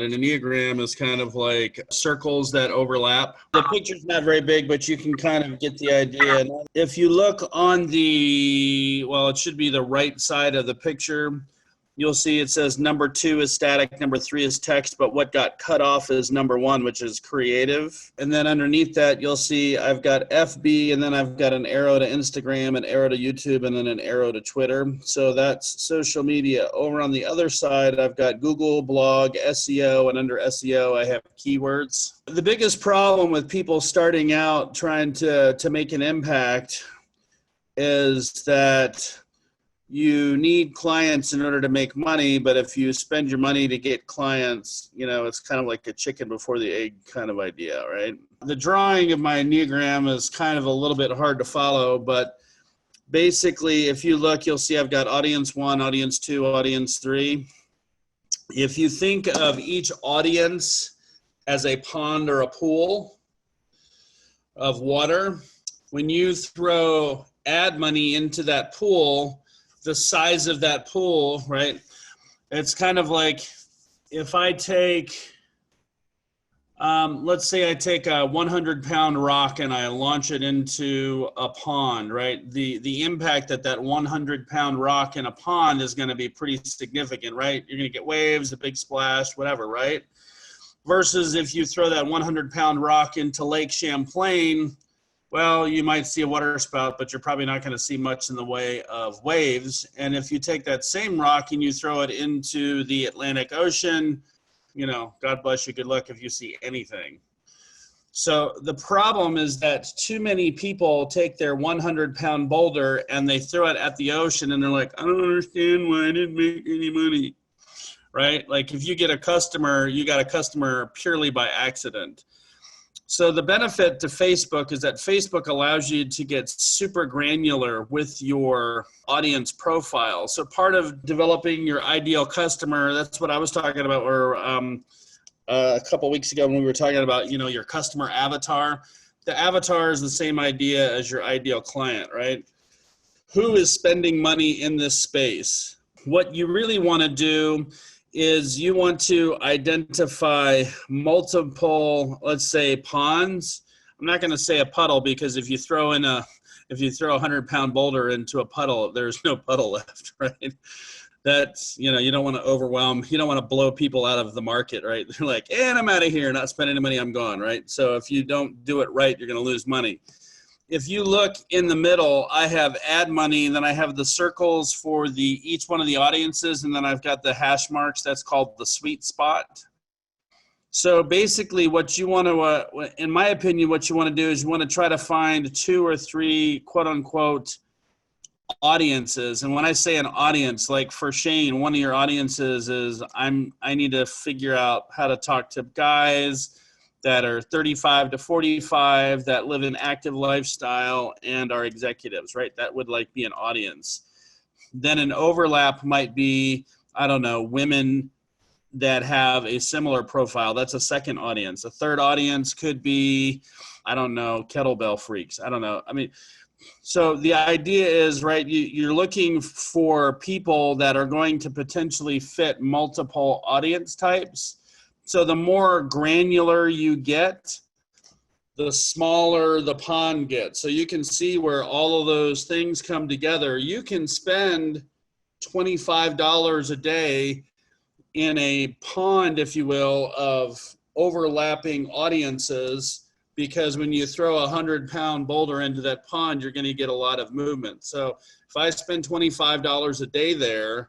an Enneagram is kind of like circles that overlap. The picture's not very big, but you can kind of get the idea. If you look on it should be the right side of the picture, you'll see it says number 2 is static, number 3 is text, but what got cut off is number 1, which is creative. And then underneath that, you'll see I've got FB, and then I've got an arrow to Instagram, an arrow to YouTube, and then an arrow to Twitter. So that's social media. Over on the other side, I've got Google, blog, SEO, and under SEO, I have keywords. The biggest problem with people starting out trying to make an impact is that you need clients in order to make money, but if you spend your money to get clients, it's kind of like a chicken before the egg kind of idea, right? The drawing of my Enneagram is kind of a little bit hard to follow, but basically if you look, you'll see I've got audience 1, audience 2, audience 3. If you think of each audience as a pond or a pool of water, when you throw ad money into that pool, the size of that pool, right? It's kind of like if I take, let's say I take a 100-pound rock and I launch it into a pond, right? The impact that 100-pound rock in a pond is going to be pretty significant, right? You're going to get waves, a big splash, whatever, right? Versus if you throw that 100-pound rock into Lake Champlain, well, you might see a water spout, but you're probably not going to see much in the way of waves. And if you take that same rock and you throw it into the Atlantic Ocean, God bless you, good luck if you see anything. So the problem is that too many people take their 100-pound boulder and they throw it at the ocean and they're like, I don't understand why I didn't make any money, right? Like if you get a customer, you got a customer purely by accident. So the benefit to Facebook is that Facebook allows you to get super granular with your audience profile. So part of developing your ideal customer, that's what I was talking about, or a couple weeks ago when we were talking about, your customer avatar. The avatar is the same idea as your ideal client, right? Who is spending money in this space? What you really want to do is you want to identify multiple, let's say, ponds. I'm not going to say a puddle because if you throw a 100-pound boulder into a puddle, there's no puddle left, right? That's, you don't want to overwhelm, you don't want to blow people out of the market, right? They're like, and I'm out of here, not spending any money, I'm gone, right? So if you don't do it right, you're going to lose money. If you look in the middle, I have ad money, and then I have the circles for each one of the audiences, and then I've got the hash marks. That's called the sweet spot. So basically what you want to, in my opinion, what you want to do is you want to try to find 2 or 3 quote unquote audiences. And when I say an audience, like for Shane, one of your audiences is I need to figure out how to talk to guys that are 35 to 45 that live an active lifestyle and are executives, right? That would be an audience. Then an overlap might be, I don't know, women that have a similar profile. That's a second audience. A third audience could be, I don't know, kettlebell freaks. I don't know. So the idea is, right, you're looking for people that are going to potentially fit multiple audience types. So the more granular you get, the smaller the pond gets. So you can see where all of those things come together. You can spend $25 a day in a pond, if you will, of overlapping audiences, because when you throw a 100-pound boulder into that pond, you're going to get a lot of movement. So if I spend $25 a day there,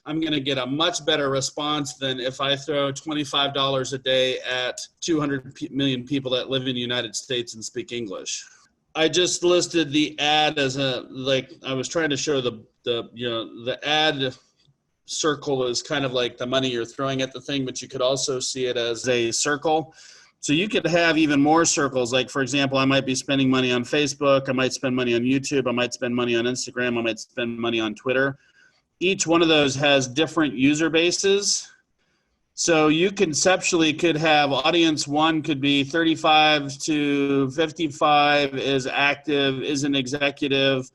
I'm going to get a much better response than if I throw $25 a day at 200 million people that live in the United States and speak English. I just listed the ad as I was trying to show the ad circle is kind of like the money you're throwing at the thing, but you could also see it as a circle. So you could have even more circles. Like, for example, I might be spending money on Facebook. I might spend money on YouTube. I might spend money on Instagram. I might spend money on Twitter. Each one of those has different user bases. So you conceptually could have audience 1 could be 35 to 55, is active, is an executive,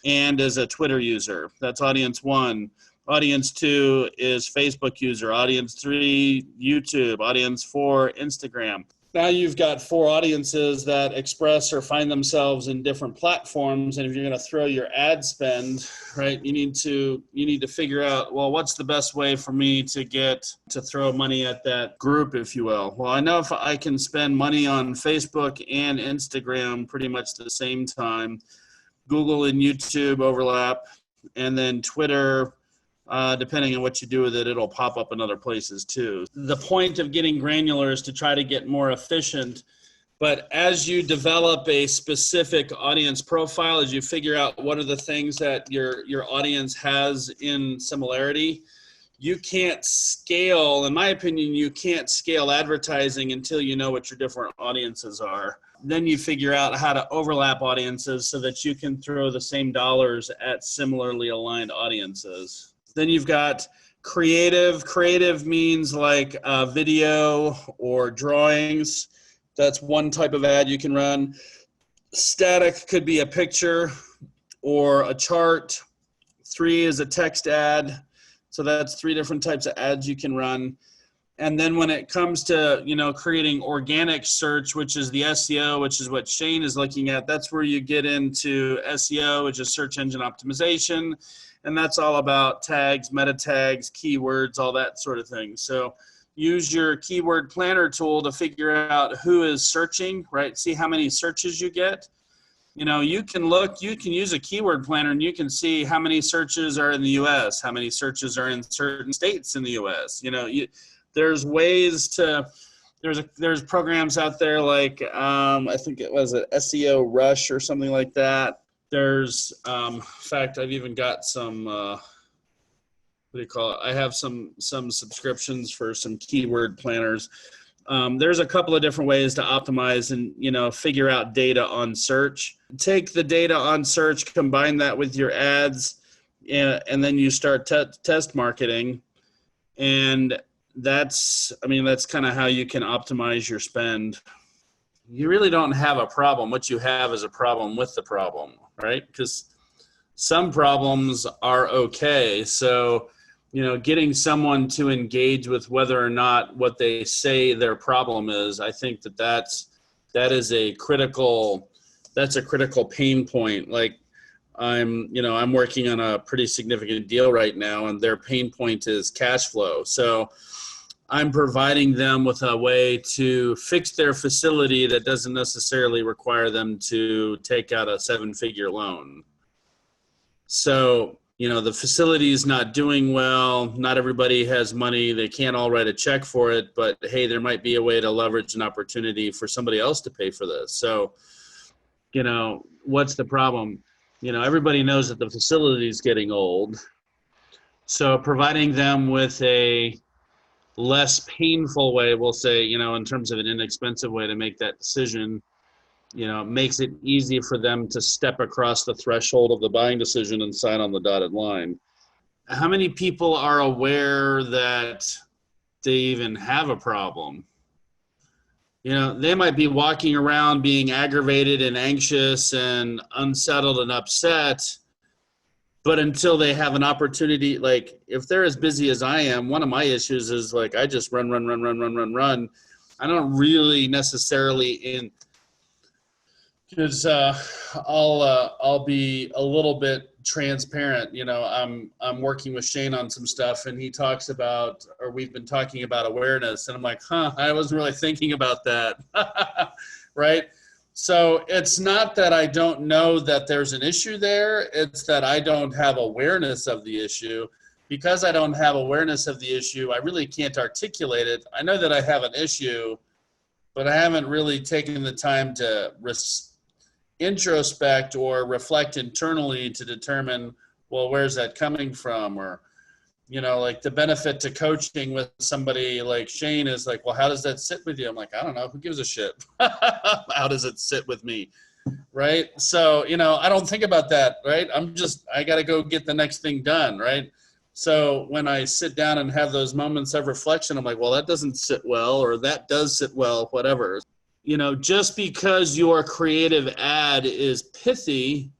and is a Twitter user. That's audience 1. Audience 2 is Facebook user. Audience 3, YouTube. Audience 4, Instagram. Now you've got 4 audiences that express or find themselves in different platforms. And if you're going to throw your ad spend, right, you need to figure out, well, what's the best way for me to throw money at that group, if you will. Well, I know if I can spend money on Facebook and Instagram pretty much the same time, Google and YouTube overlap, and then Twitter, depending on what you do with it, it'll pop up in other places too. The point of getting granular is to try to get more efficient. But as you develop a specific audience profile, as you figure out what are the things that your audience has in similarity, you can't scale, in my opinion, you can't scale advertising until you know what your different audiences are. Then you figure out how to overlap audiences so that you can throw the same dollars at similarly aligned audiences. Then you've got creative. Creative means like video or drawings. That's one type of ad you can run. Static could be a picture or a chart. 3 is a text ad. So that's 3 different types of ads you can run. And then when it comes to, creating organic search, which is the SEO, which is what Shane is looking at, that's where you get into SEO, which is search engine optimization. And that's all about tags, meta tags, keywords, all that sort of thing. So use your keyword planner tool to figure out who is searching, right? See how many searches you get. You can use a keyword planner and you can see how many searches are in the US, how many searches are in certain states in the US. There's ways to, there's programs out there like, I think it was an SEO Rush or something like that. There's, in fact, I've even got some, what do you call it? I have some subscriptions for some keyword planners. There's a couple of different ways to optimize and, figure out data on search. Take the data on search, combine that with your ads, and then you start test marketing. And that's kind of how you can optimize your spend. You really don't have a problem. What you have is a problem with the problem, right? Because some problems are okay. So, getting someone to engage with whether or not what they say their problem is, I think that is a critical pain point. Like I'm working on a pretty significant deal right now, and their pain point is cash flow. So I'm providing them with a way to fix their facility that doesn't necessarily require them to take out a 7-figure loan. So, the facility is not doing well. Not everybody has money. They can't all write a check for it, but hey, there might be a way to leverage an opportunity for somebody else to pay for this. So, what's the problem? Everybody knows that the facility is getting old. So providing them with a less painful way, we'll say, in terms of an inexpensive way to make that decision, makes it easy for them to step across the threshold of the buying decision and sign on the dotted line. How many people are aware that they even have a problem? They might be walking around being aggravated and anxious and unsettled and upset, but until they have an opportunity, like if they're as busy as I am, one of my issues is like I just run. I don't really necessarily because I'll be a little bit transparent. I'm working with Shane on some stuff, and he talks about, or we've been talking about awareness, and I'm like, I wasn't really thinking about that, right? So it's not that I don't know that there's an issue there. It's that I don't have awareness of the issue. Because I don't have awareness of the issue, I really can't articulate it. I know that I have an issue, but I haven't really taken the time to introspect or reflect internally to determine, well, where's that coming from? Or, like the benefit to coaching with somebody like Shane is like, well, how does that sit with you? I'm like, I don't know. Who gives a shit? How does it sit with me? Right. So, I don't think about that. Right. I got to go get the next thing done. Right. So when I sit down and have those moments of reflection, I'm like, well, that doesn't sit well, or that does sit well, whatever. Just because your creative ad is pithy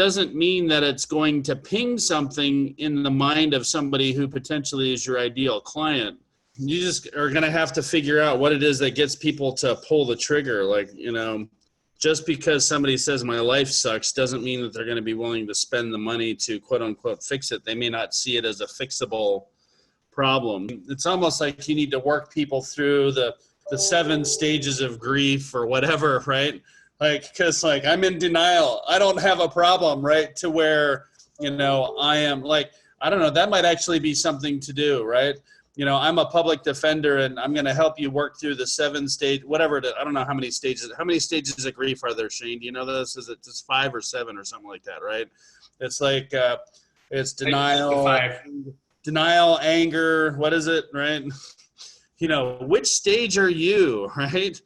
doesn't mean that it's going to ping something in the mind of somebody who potentially is your ideal client. You just are going to have to figure out what it is that gets people to pull the trigger. Like, just because somebody says my life sucks doesn't mean that they're going to be willing to spend the money to quote unquote fix it. They may not see it as a fixable problem. It's almost like you need to work people through the 7 stages of grief or whatever, right? Like, because like I'm in denial. I don't have a problem, right? To where, I am like, I don't know, that might actually be something to do, right? I'm a public defender and I'm going to help you work through the 7 stage, whatever it is. I don't know how many stages of grief are there, Shane? Do you know this? Is it just 5 or 7 or something like that, right? It's like, it's denial, anger, what is it, right? Which stage are you, right?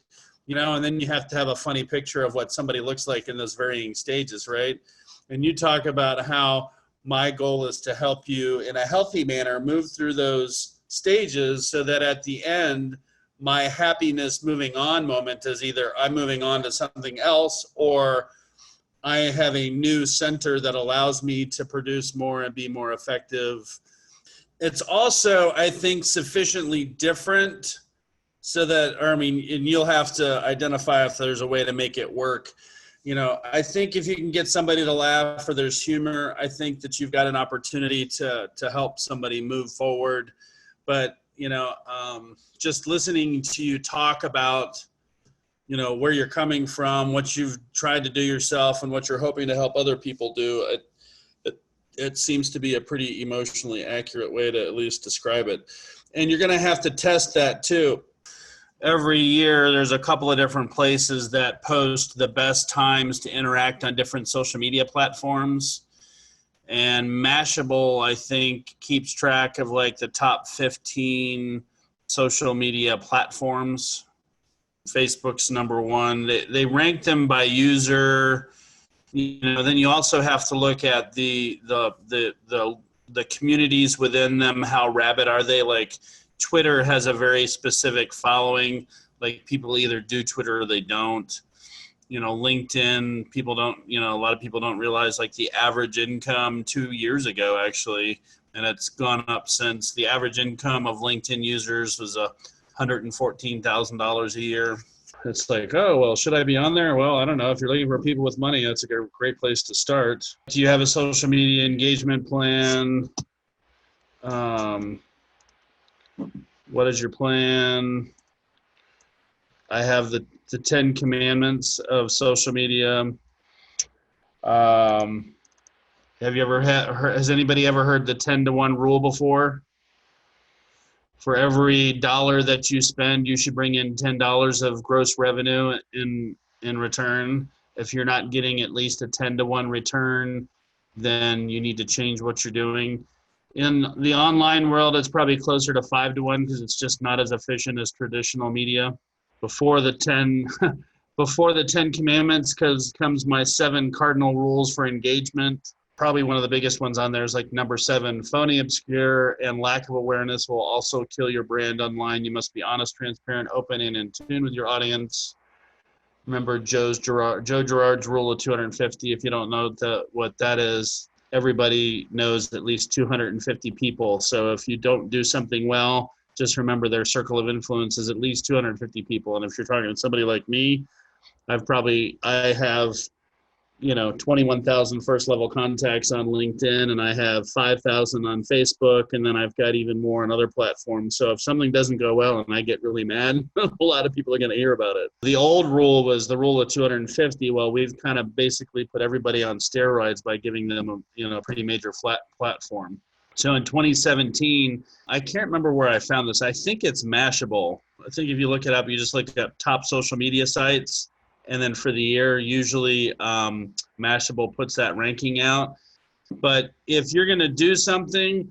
And then you have to have a funny picture of what somebody looks like in those varying stages, right? And you talk about how my goal is to help you in a healthy manner move through those stages so that at the end, my happiness moving on moment is either I'm moving on to something else or I have a new center that allows me to produce more and be more effective. It's also, I think, sufficiently different so that, and you'll have to identify if there's a way to make it work. I think if you can get somebody to laugh or there's humor, I think that you've got an opportunity to help somebody move forward. But, just listening to you talk about, where you're coming from, what you've tried to do yourself and what you're hoping to help other people do, it seems to be a pretty emotionally accurate way to at least describe it. And you're going to have to test that too. Every year, there's a couple of different places that post the best times to interact on different social media platforms. And Mashable, I think, keeps track of like the top 15 social media platforms. Facebook's number 1. They rank them by user. Then you also have to look at the communities within them. How rabid are they? Like Twitter has a very specific following. Like people either do Twitter or they don't. LinkedIn, people don't, a lot of people don't realize like the average income 2 years ago, actually, and it's gone up since. The average income of LinkedIn users was $114,000 a year. It's like, oh, well, should I be on there? Well, I don't know. If you're looking for people with money, that's a great place to start. Do you have a social media engagement plan? What is your plan? I have the 10 commandments of social media. Have you ever has anybody ever heard the 10-to-1 rule before? For every dollar that you spend, you should bring in $10 of gross revenue in return. If you're not getting at least a 10-to-1 return, then you need to change what you're doing. In the online world, it's probably closer to 5-to-1 because it's just not as efficient as traditional media. Before the 10 commandments comes my 7 cardinal rules for engagement. Probably one of the biggest ones on there is like number 7, phony, obscure, and lack of awareness will also kill your brand online. You must be honest, transparent, open, and in tune with your audience. Remember Joe Girard's rule of 250. If you don't know what that is, everybody knows at least 250 people. So if you don't do something well, just remember their circle of influence is at least 250 people. And if you're talking to somebody like me, I have 21,000 first level contacts on LinkedIn, and I have 5,000 on Facebook, and then I've got even more on other platforms. So if something doesn't go well and I get really mad, a lot of people are going to hear about it. The old rule was the rule of 250. Well, we've kind of basically put everybody on steroids by giving them a pretty major flat platform. So in 2017, I can't remember where I found this. I think it's Mashable. I think if you look it up, you just look up top social media sites. And then for the year, usually Mashable puts that ranking out. But if you're going to do something,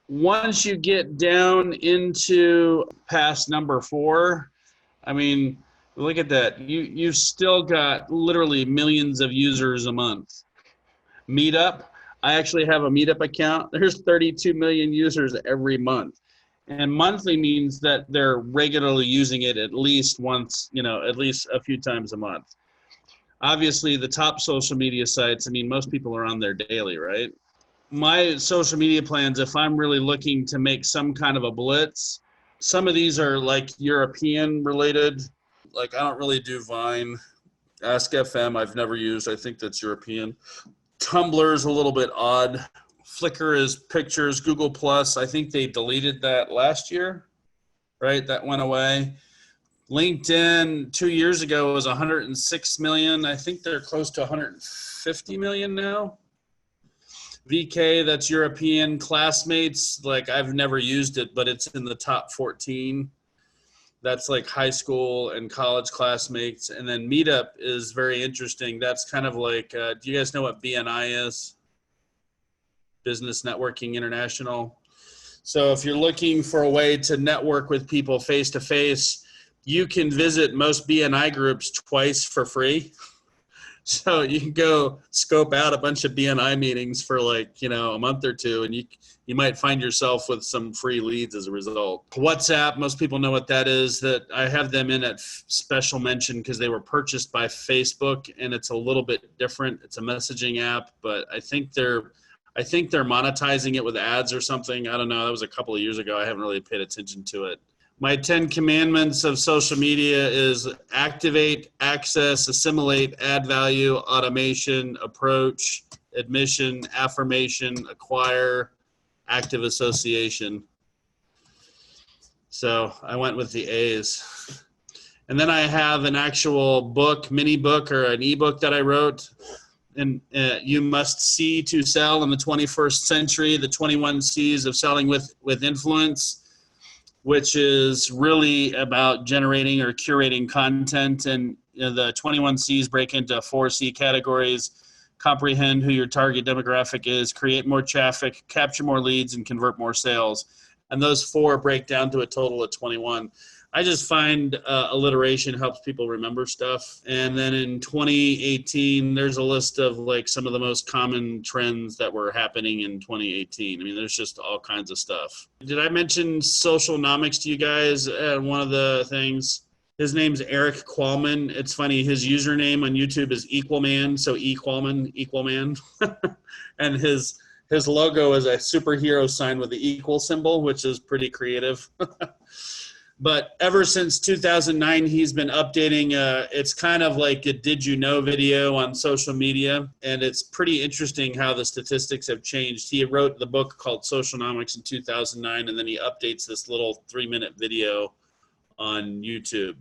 once you get down into past number 4, look at that. You've still got literally millions of users a month. Meetup, I actually have a Meetup account. There's 32 million users every month. And monthly means that they're regularly using it at least once, at least a few times a month. Obviously, the top social media sites, I mean, most people are on there daily, right? My social media plans, if I'm really looking to make some kind of a blitz, some of these are like European related. Like, I don't really do Vine. Ask FM, I've never used. I think that's European. Tumblr is a little bit odd. Flickr is pictures. Google Plus, I think they deleted that last year, right? That went away. LinkedIn 2 years ago was 106 million. I think they're close to 150 million now. VK, that's European. Classmates, like I've never used it, but it's in the top 14. That's like high school and college classmates. And then Meetup is very interesting. That's kind of like, do you guys know what BNI is? Business Networking International. So if you're looking for a way to network with people face to face, you can visit most BNI groups twice for free. So you can go scope out a bunch of BNI meetings for like, you know, a month or two, and you might find yourself with some free leads as a result. WhatsApp, most people know what that is. That I have them in at special mention because they were purchased by Facebook, and it's a little bit different. It's a messaging app, but I think they're monetizing it with ads or something. I don't know. That was a couple of years ago. I haven't really paid attention to it. My 10 commandments of social media is activate, access, assimilate, add value, automation, approach, admission, affirmation, acquire, active association. So I went with the A's. And then I have an actual book, mini book, or an ebook that I wrote. And You Must See to Sell in the 21st Century, the 21 C's of Selling with Influence, which is really about generating or curating content. And the 21 C's break into 4 C categories: comprehend who your target demographic is, create more traffic, capture more leads, and convert more sales. And those 4 break down to a total of 21. I just find alliteration helps people remember stuff. And then in 2018, there's a list of like some of the most common trends that were happening in 2018. I mean, there's just all kinds of stuff. Did I mention Socialnomics to you guys? One of the things, his name's Eric Qualman. It's funny, his username on YouTube is Equalman. So Equalman. And his logo is a superhero sign with the equal symbol, which is pretty creative. But ever since 2009, he's been updating. It's kind of like a did you know video on social media. And it's pretty interesting how the statistics have changed. He wrote the book called Socialnomics in 2009, and then he updates this little 3-minute video on YouTube.